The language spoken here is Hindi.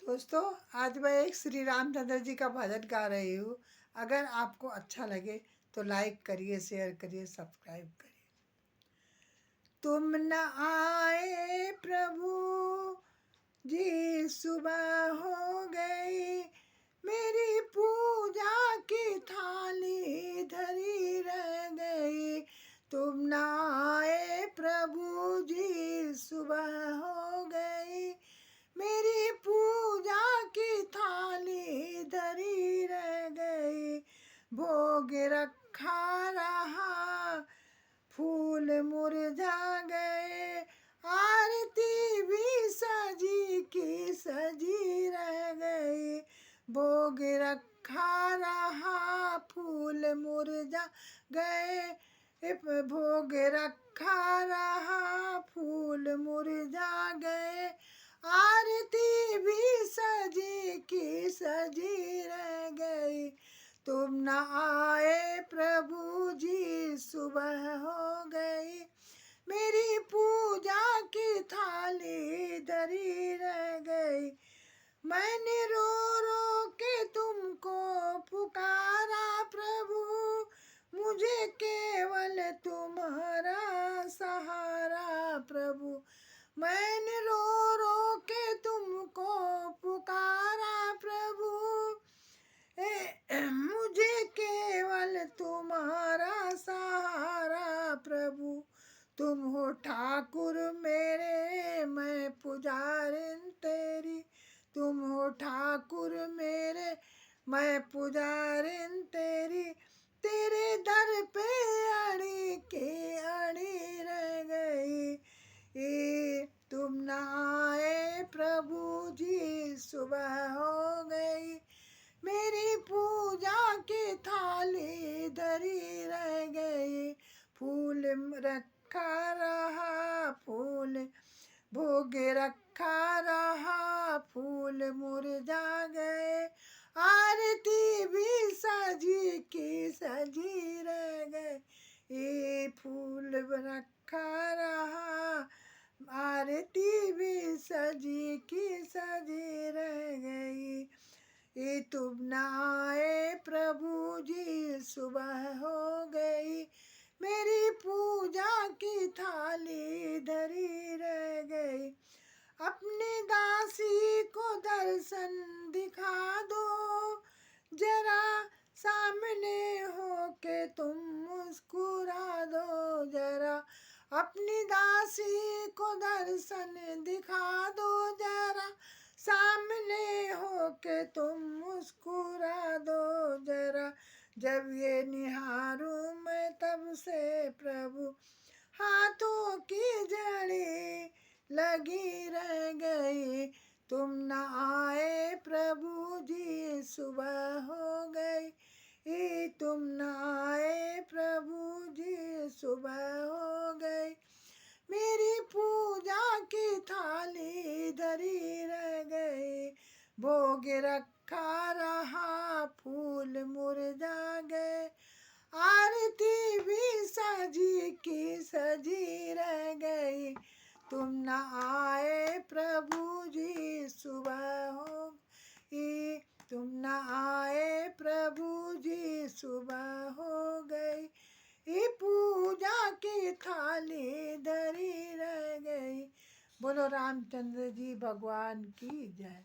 दोस्तों, आज मैं एक श्री रामचंद्र जी का भजन गा रही हूँ। अगर आपको अच्छा लगे तो लाइक करिए, शेयर करिए, सब्सक्राइब करिए। तुम न आए प्रभु जी, सुबह हो गई, मेरी पूजा की थाली धरी रह गई। तुम न आए प्रभु जी, सुबह हो गई, मेरी पूजा की थाली धरी रह गई। भोग रखा रहा, फूल मुरझा गए, आरती भी सजी की सजी रह गई। भोग रखा रहा, फूल मुरझा गए, भोग रखा रहा, फूल मुरझा गए, आरती भी सजी की सजी रह गई। तुम न आए प्रभु जी, सुबह हो गई, मेरी पूजा की थाली धरी रह गई। मैंने रो रो के तुमको पुकारा प्रभु, मुझे केवल तुम्हारा सहारा प्रभु। मैंने रो रो के तुमको पुकारा प्रभु, मुझे केवल तुम्हारा सहारा प्रभु। तुम हो ठाकुर मेरे, मैं पुजारिन तेरी। तुम हो ठाकुर मेरे, मैं पुजारिन तेरी। तेरे दर पे अड़ी के अड़ी रह गई। तुम न आए प्रभु जी, सुबह हो गई, मेरी पूजा की थाली धरी रह गई। फूल रखा रहा, फूल भोग रखा रहा, फूल मुरझा गए, आरती भी सजी की सजी रह गए। ये फूल रखा रहा, आरती भी सजी की सजी रह गई। ये तुम न आए प्रभु जी, सुबह हो गई, मेरी पूजा की थाली धरी रह गई। अपनी दासी को दर्शन दिखा दो, जरा सामने हो के तुम मुस्कुरा दो जरा। अपनी दासी को दर्शन दिखा दो, जरा सामने हो के तुम मुस्कुरा दो जरा। जब ये निहारूं मैं तब से प्रभु, हाथों की जड़ी लगी रह गई। तुम न आए प्रभु जी, सुबह हो गई, तुम न आए प्रभु जी, सुबह हो गई, मेरी पूजा की थाली धरी रह गई। भोग रखा रहा, फूल मुरझा गए, आरती भी सजी की सजी रह गई। तुम न आए प्रभु जी, सुबह हो गई, तुम न आए प्रभु जी, सुबह हो गई, ये पूजा की थाली धरी रह गई। बोलो रामचंद्र जी भगवान की जय।